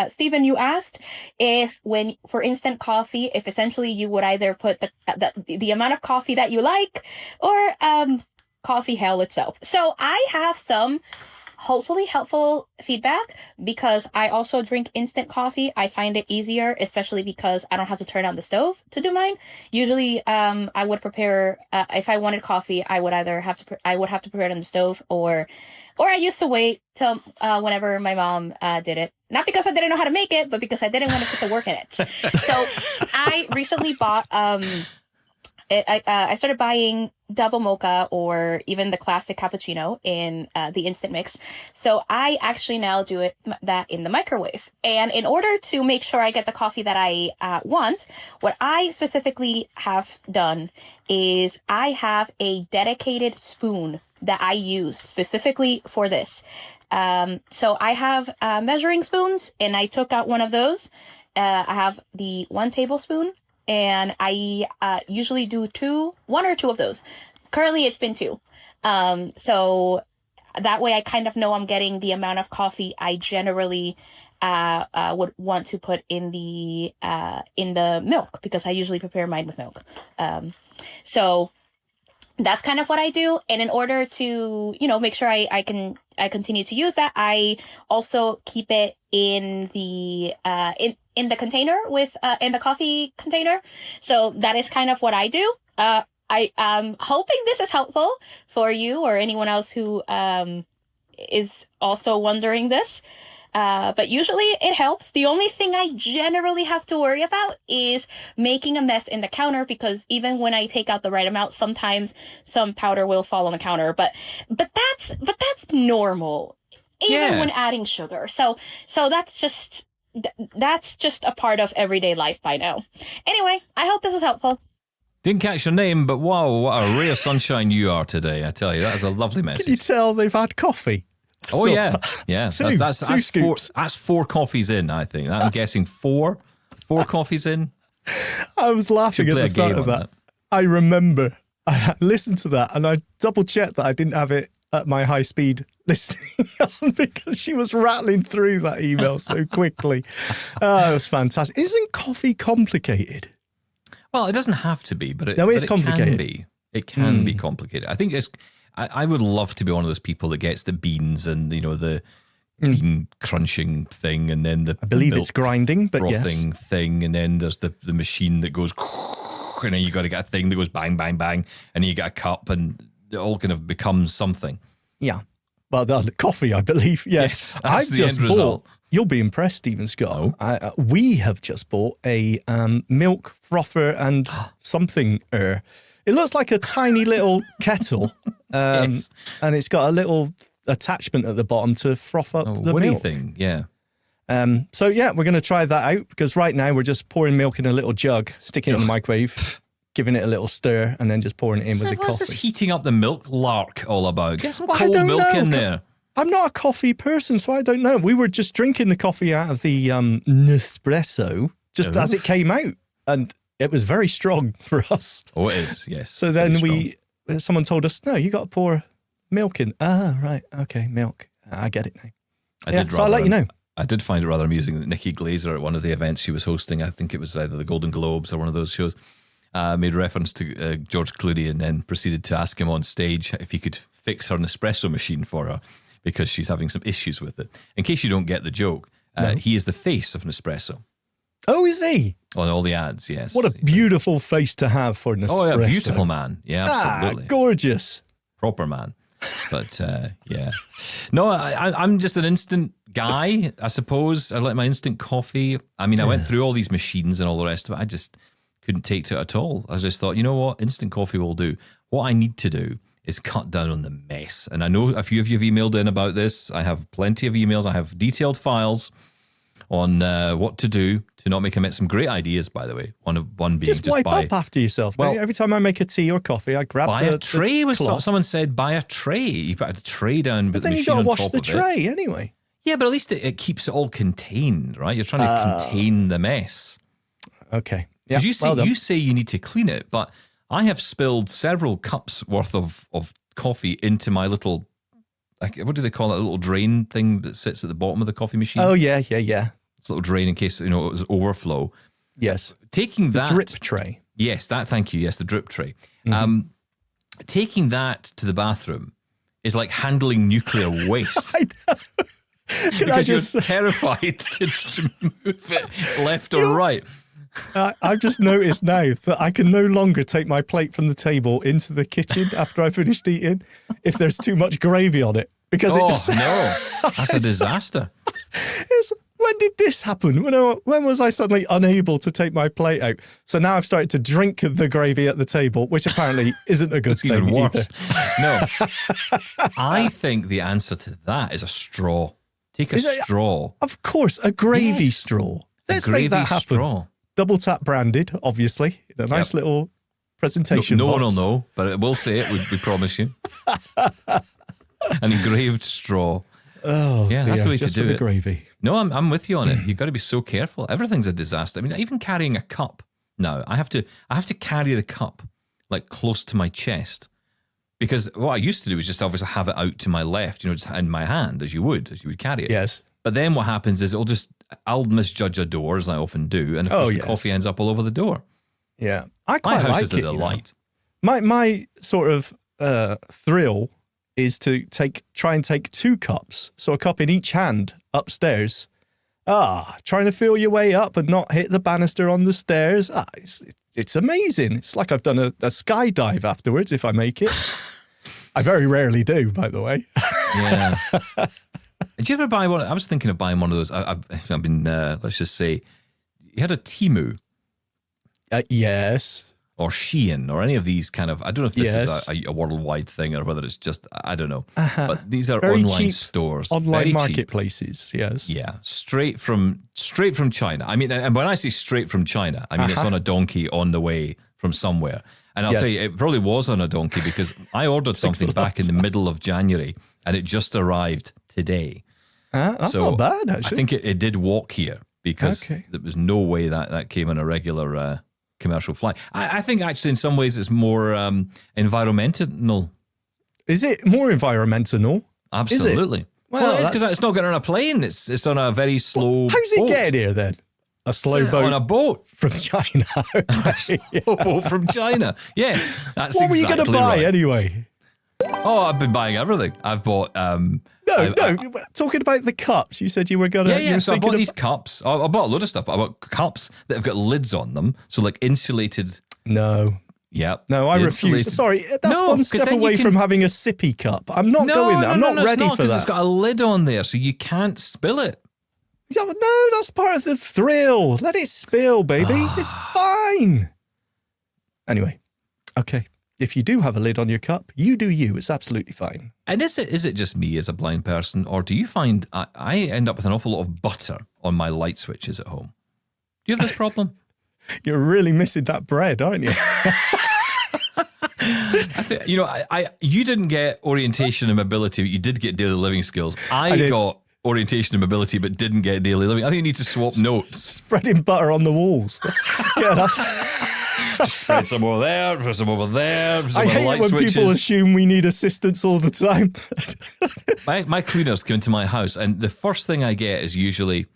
Stephen, you asked if for instant coffee, if essentially you would either put the amount of coffee that you like or coffee hell itself. So I have some hopefully helpful feedback because I also drink instant coffee. I find it easier, especially because I don't have to turn on the stove to do mine. Usually, I would prepare if I wanted coffee, I would have to prepare it on the stove, or I used to wait till whenever my mom did it. Not because I didn't know how to make it, but because I didn't want to put the work in it. So I recently bought. I started buying double mocha or even the classic cappuccino in the instant mix. So I actually now do that in the microwave. And in order to make sure I get the coffee that I want, what I specifically have done is I have a dedicated spoon that I use specifically for this. So I have measuring spoons, and I took out one of those. I have the 1 tablespoon, and I usually do 1 or 2 of those. Currently, it's been 2. So that way I kind of know I'm getting the amount of coffee I generally would want to put in the milk, because I usually prepare mine with milk. So that's kind of what I do. And in order to, make sure I continue to use that, I also keep it in the in the container with in the coffee container. So that is kind of what I do. I am hoping this is helpful for you or anyone else who is also wondering this. But usually it helps. The only thing I generally have to worry about is making a mess in the counter, because even when I take out the right amount, sometimes some powder will fall on the counter. But that's normal, even when adding sugar. So that's just a part of everyday life by now. Anyway, I hope this is helpful. Didn't catch your name, but wow, what a ray of sunshine you are today, I tell you. That is a lovely message. Can you tell they've had coffee? Oh, yeah. Yeah. Two scoops. That's 4 coffees in, I think. I'm guessing 4 coffees in. I was laughing at the start of that. I remember I listened to that and I double-checked that I didn't have it at my high speed listening on, because she was rattling through that email so quickly. It was fantastic. Isn't coffee complicated? Well, it doesn't have to be, but it's complicated. Can be. It can be complicated. I think I would love to be one of those people that gets the beans and, the bean crunching thing, and then the I believe it's grinding, but frothing thing, and then there's the machine that goes, and then you got to get a thing that goes bang, bang, bang, and then you get a cup, and it all kind of becomes something. Yeah. Well, the coffee, I believe. Yes. That's the end result. You'll be impressed, Stephen Scott. Oh. We have just bought a milk frother and something. It looks like a tiny little kettle, Yes. and it's got a little attachment at the bottom to froth up the woody milk. thing, yeah. So we're going to try that out, because right now we're just pouring milk in a little jug, sticking it in the microwave, giving it a little stir, and then just pouring it in with the What's coffee. this heating up the milk lark all about? Get some cold milk in there. I'm not a coffee person, so I don't know. We were just drinking the coffee out of the Nespresso just as it came out, and it was very strong for us. Oh, it is, yes. So then someone told us, no, you got to pour milk in. Ah, right, okay, milk. I get it now. So I'll let you know. I did find it rather amusing that Nikki Glaser, at one of the events she was hosting, I think it was either the Golden Globes or one of those shows, made reference to George Clooney, and then proceeded to ask him on stage if he could fix her Nespresso machine for her, because she's having some issues with it. In case you don't get the joke, he is the face of Nespresso. Oh, is he? On all the ads, yes. What a beautiful face to have for Nespresso. Oh, yeah, beautiful man. Yeah, absolutely. Gorgeous. Proper man. But, yeah. No, I'm just an instant guy, I suppose. I like my instant coffee. I mean, I went through all these machines and all the rest of it. I just couldn't take to it at all. I just thought, you know what? Instant coffee will do. What I need to do is cut down on the mess. And I know a few of you have emailed in about this. I have plenty of emails. I have detailed files on what to do to not make a mess. Some great ideas, by the way. One being just wipe up after yourself. Well, every time I make a tea or coffee, I grab a tray. Someone said buy a tray. You put a tray down, but then you got to wash the tray anyway. Yeah, but at least it keeps it all contained, right? You're trying to contain the mess. Okay. Because you say you need to clean it, but I have spilled several cups worth of coffee into my little, what do they call it, a little drain thing that sits at the bottom of the coffee machine? Oh, yeah. It's a little drain in case, it was overflow. Yes. Taking that. The drip tray. Yes, thank you. Yes, the drip tray. Mm-hmm. Taking that to the bathroom is like handling nuclear waste. I know. Because you're terrified to move it left or right. I've just noticed now that I can no longer take my plate from the table into the kitchen after I finished eating if there's too much gravy on it. Because it just... no, that's a disaster. When did this happen? When was I suddenly unable to take my plate out? So now I've started to drink the gravy at the table, which apparently isn't a good thing even worse. either. No. I think the answer to that is a straw. Take a straw. Of course, a gravy straw. Let's make that happen. Straw. Double tap branded, obviously. A nice little presentation No box. one will know, but it will say it, we promise you. An engraved straw. Oh, Yeah, that's dear, the way just to do for the it. gravy. No, I'm with you on it. You've got to be so careful. Everything's a disaster. I mean, even carrying a cup. No, I have to carry the cup like close to my chest, because what I used to do was just obviously have it out to my left, just in my hand as you would carry it. Yes. But then what happens is I'll misjudge a door, as I often do, and of course the coffee ends up all over the door. Yeah, I My quite house like is a it. delight. My sort of thrill is to try and take 2 cups, so a cup in each hand upstairs. Trying to feel your way up and not hit the banister on the stairs. It's amazing. It's like I've done a skydive afterwards if I make it. I very rarely do, by the way. Yeah. Did you ever buy one? I was thinking of buying one of those. I've been, let's just say, you had a Temu. Yes. Or Shein, or any of these kind of, I don't know if this Yes. is a worldwide thing or whether it's just, I don't know. But these are Very online cheap stores. Online very cheap. marketplaces, yes. Yeah, straight from China. I mean, and when I say straight from China, I mean it's on a donkey on the way from somewhere. And I'll tell you, it probably was on a donkey because I ordered something back in the middle of January and it just arrived today. That's not bad, actually. I think it did walk here because there was no way that came on a regular commercial flight. I think actually in some ways it's more environmental. Is it more environmental? Absolutely. Well, it's because it's not getting on a plane. It's on a very slow How's it boat. getting here then? A slow boat on a boat from China. A slow boat from China. Yes, that's what were you exactly going to buy right. anyway? Oh, I've been buying everything. I've bought. Talking about the cups. You said you were going to. Yeah. So I bought these cups. I bought a load of stuff. I bought cups that have got lids on them, so like insulated. No. Yeah. No, I refuse. Sorry, that's one step away from having a sippy cup. I'm not going there. I'm not ready for that. It's got a lid on there, so you can't spill it. Yeah, but no, that's part of the thrill. Let it spill, baby. It's fine. Anyway, okay. If you do have a lid on your cup, you do you. It's absolutely fine. And is it just me as a blind person, or do you find I end up with an awful lot of butter on my light switches at home? Do you have this problem? You're really missing that bread, aren't you? You didn't get orientation and mobility, but you did get daily living skills. I got orientation and mobility, but didn't get daily living. I think you need to swap notes. Spreading butter on the walls. Yeah, that's... Just spread some over there, put some over there. Some I hate light it when switches. people assume we need assistance all the time. My cleaners come into my house, and the first thing I get is usually,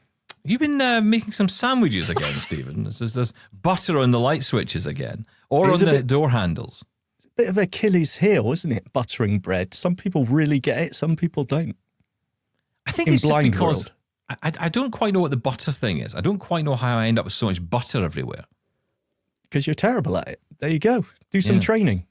"You've been making some sandwiches again, Stephen. There's butter on the light switches again, or on the door handles." It's a bit of Achilles heel, isn't it? Buttering bread. Some people really get it. Some people don't. I think it's just because I don't quite know what the butter thing is. I don't quite know how I end up with so much butter everywhere. Because you're terrible at it. There you go. Do some training.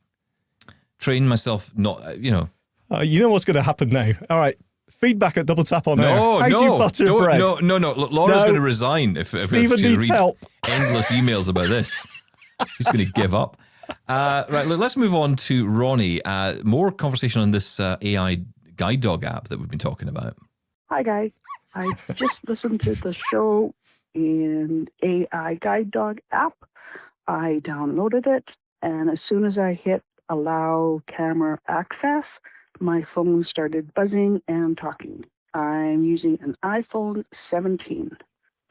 Train myself, not, you know what's going to happen now. All right. Feedback at Double Tap on air. How do you butter bread? No. Laura's going to resign if Stephen she needs help. Endless emails about this. She's going to give up. Right, look, let's move on to Ronnie. More conversation on this AI guide dog app that we've been talking about. Hi, guys. I just listened to the show in AI Guide Dog app. I downloaded it, and as soon as I hit allow camera access, my phone started buzzing and talking. I'm using an iPhone 17.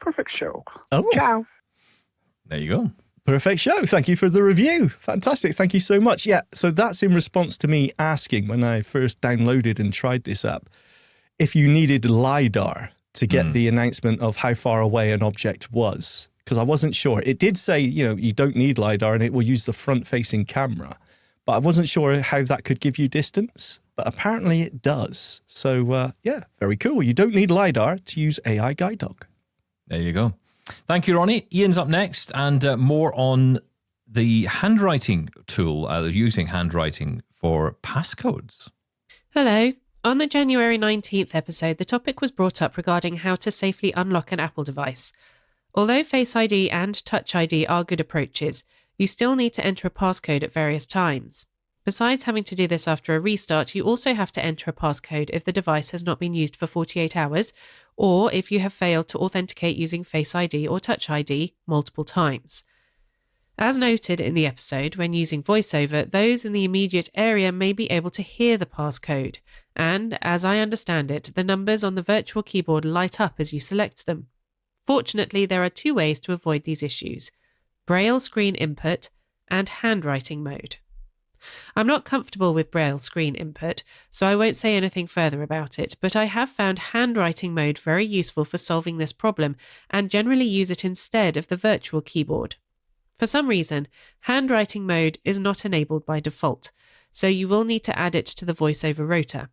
Perfect show. Oh. Ciao. There you go. Perfect show. Thank you for the review. Fantastic. Thank you so much. Yeah, so that's in response to me asking when I first downloaded and tried this app if you needed LiDAR to get the announcement of how far away an object was, because I wasn't sure. It did say, you don't need LiDAR and it will use the front-facing camera, but I wasn't sure how that could give you distance, but apparently it does. So, very cool. You don't need LiDAR to use AI Guide Dog. There you go. Thank you, Ronnie. Ian's up next, and more on the handwriting tool. They're using handwriting for passcodes. Hello. On the January 19th episode, the topic was brought up regarding how to safely unlock an Apple device. Although Face ID and Touch ID are good approaches, you still need to enter a passcode at various times. Besides having to do this after a restart, you also have to enter a passcode if the device has not been used for 48 hours, or if you have failed to authenticate using Face ID or Touch ID multiple times. As noted in the episode, when using VoiceOver, those in the immediate area may be able to hear the passcode, and, as I understand it, the numbers on the virtual keyboard light up as you select them. Fortunately, there are 2 ways to avoid these issues: Braille screen input and handwriting mode. I'm not comfortable with Braille screen input, so I won't say anything further about it, but I have found handwriting mode very useful for solving this problem and generally use it instead of the virtual keyboard. For some reason, handwriting mode is not enabled by default, so you will need to add it to the VoiceOver rotor.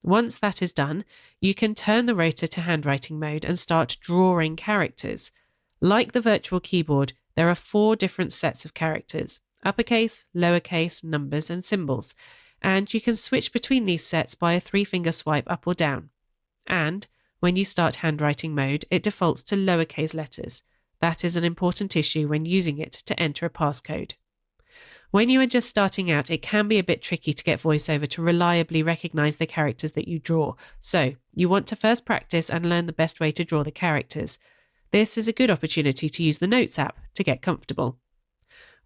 Once that is done, you can turn the rotor to handwriting mode and start drawing characters. Like the virtual keyboard, there are 4 different sets of characters: uppercase, lowercase, numbers, and symbols, and you can switch between these sets by a 3-finger swipe up or down. And when you start handwriting mode, it defaults to lowercase letters. That is an important issue when using it to enter a passcode. When you are just starting out, it can be a bit tricky to get VoiceOver to reliably recognize the characters that you draw, so you want to first practice and learn the best way to draw the characters. This is a good opportunity to use the Notes app to get comfortable.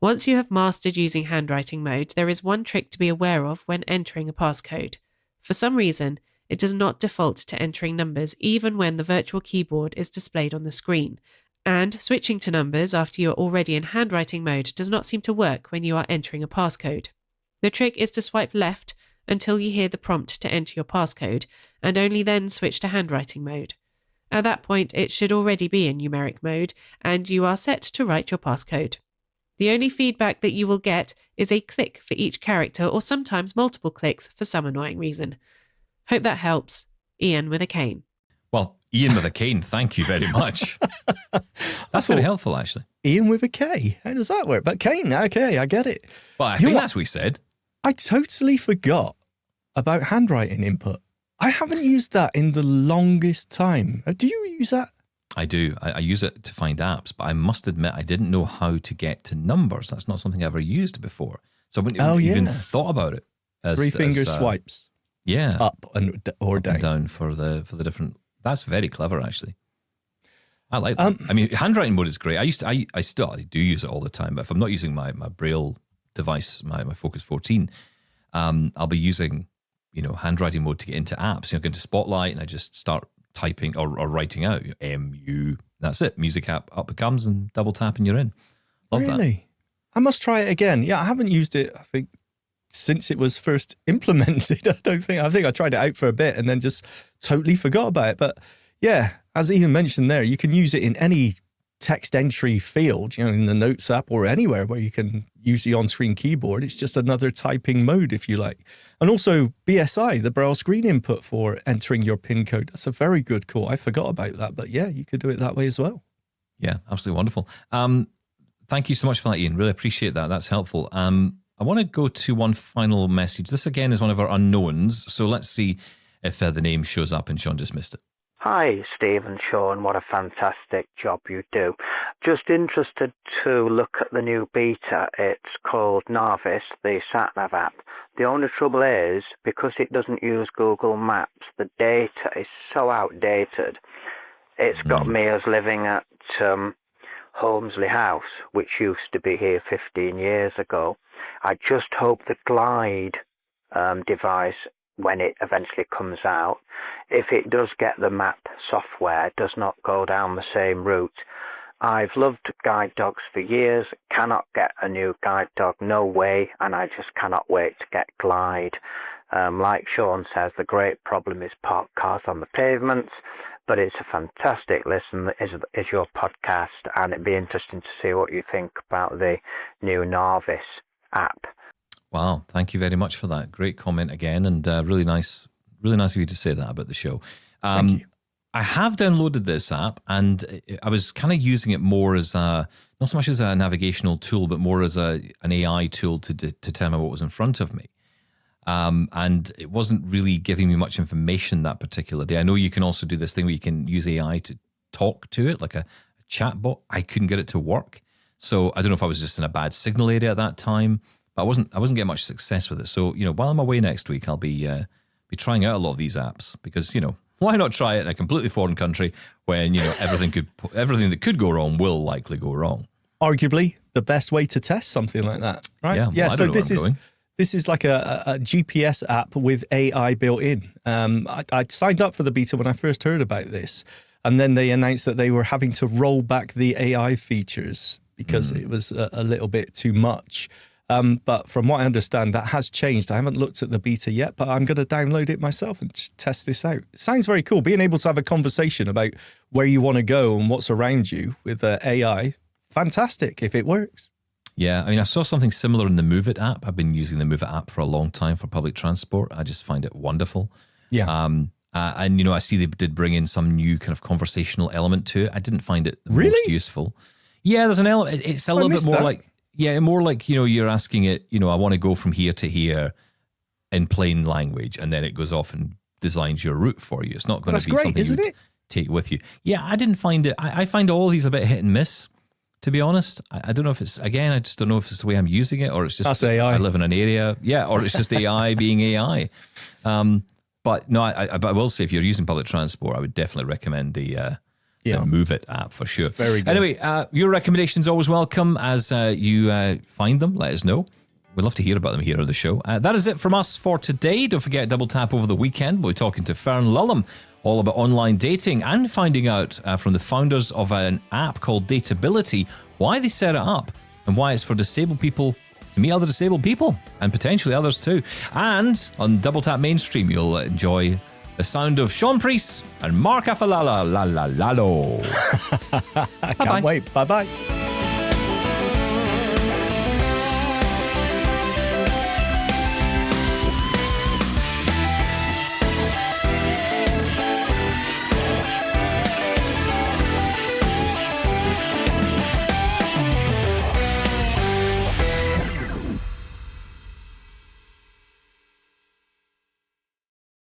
Once you have mastered using handwriting mode, there is one trick to be aware of when entering a passcode. For some reason, it does not default to entering numbers even when the virtual keyboard is displayed on the screen, and switching to numbers after you are already in handwriting mode does not seem to work when you are entering a passcode. The trick is to swipe left until you hear the prompt to enter your passcode, and only then switch to handwriting mode. At that point, it should already be in numeric mode, and you are set to write your passcode. The only feedback that you will get is a click for each character, or sometimes multiple clicks for some annoying reason. Hope that helps. Ian with a cane. Well, Ian with a cane, thank you very much. That's very helpful, actually. Ian with a K. How does that work? But cane, okay, I get it. Well, I think that's what we said. I totally forgot about handwriting input. I haven't used that in the longest time. Do you use that? I do. I use it to find apps, but I must admit I didn't know how to get to numbers. That's not something I ever used before. So I wouldn't even thought about it. 3-finger swipes. Yeah. Up or up down. And down for the different. That's very clever, actually. I like that. I mean, handwriting mode is great. I do use it all the time, but if I'm not using my Braille device, my Focus 14, I'll be using, handwriting mode to get into apps. Get into Spotlight, and I just start typing or writing out MU. That's it. Music app up it comes, and double tap, and you're in. Love that. Really? I must try it again. Yeah, I haven't used it, I think, since it was first implemented. I think I tried it out for a bit and then just totally forgot about it. But yeah, as Ian mentioned there, you can use it in any text entry field, in the Notes app or anywhere where you can use the on-screen keyboard. It's just another typing mode, if you like. And also BSI, the Braille screen input for entering your PIN code. That's a very good call. I forgot about that, but yeah, you could do it that way as well. Yeah, absolutely wonderful. Thank you so much for that, Ian. Really appreciate that. That's helpful. I want to go to one final message. This again is one of our unknowns, so let's see if the name shows up and Shaun just missed it. Hi, Steve and Shaun. What a fantastic job you do. Just interested to look at the new beta. It's called Narvis, the sat-nav app. The only trouble is, because it doesn't use Google Maps, the data is so outdated. It's got me as living at Holmesley House, which used to be here 15 years ago. I just hope the Glide device, when it eventually comes out, if it does get the map software, does not go down the same route. I've loved guide dogs for years, cannot get a new guide dog, no way, and I just cannot wait to get Glide. Like Shaun says, the great problem is parked cars on the pavements, but it's a fantastic listen, is your podcast, and it'd be interesting to see what you think about the new Narvis app. Wow, thank you very much for that. Great comment again, and really nice of you to say that about the show. Thank you. I have downloaded this app, and I was kind of using it more as not so much as a navigational tool, but more as an AI tool to determine what was in front of me. And it wasn't really giving me much information that particular day. I know you can also do this thing where you can use AI to talk to it, like a chat bot. I couldn't get it to work. So I don't know if I was just in a bad signal area at that time, but I wasn't getting much success with it. So, while I'm away next week, I'll be trying out a lot of these apps because, why not try it in a completely foreign country when, everything that could go wrong will likely go wrong. arguably the best way to test something like that, right? Yeah, well, I don't know where I'm going. This is like a GPS app with AI built in. I signed up for the beta when I first heard about this, and then they announced that they were having to roll back the AI features because it was a little bit too much. But from what I understand, that has changed. I haven't looked at the beta yet, but I'm going to download it myself and just test this out. It sounds very cool. Being able to have a conversation about where you want to go and what's around you with AI, fantastic if it works. Yeah, I mean, I saw something similar in the Move It app. I've been using the Move It app for a long time for public transport. I just find it wonderful. Yeah. And, I see they did bring in some new kind of conversational element to it. I didn't find it the most useful. Yeah, there's an element. It's a little bit more more like, you're asking it, I want to go from here to here in plain language, and then it goes off and designs your route for you. It's not going to be something you would take with you. Yeah, I didn't find it. I find all these a bit hit and miss, to be honest. I don't know if it's, again, I just don't know if it's the way I'm using it, or it's just that's AI. I live in an area. Yeah, or it's just AI being AI. But no, I will say, if you're using public transport, I would definitely recommend the Move It app for sure. It's very good. Anyway, your recommendations always welcome as you find them. Let us know. We'd love to hear about them here on the show. That is it from us for today. Don't forget, Double Tap over the weekend. We'll be talking to Fern Lulham all about online dating and finding out from the founders of an app called Datability why they set it up and why it's for disabled people to meet other disabled people and potentially others too. And on Double Tap Mainstream, you'll enjoy the sound of Shaun Priest and Mark Afalala. La la la lo. I can't wait. Bye bye.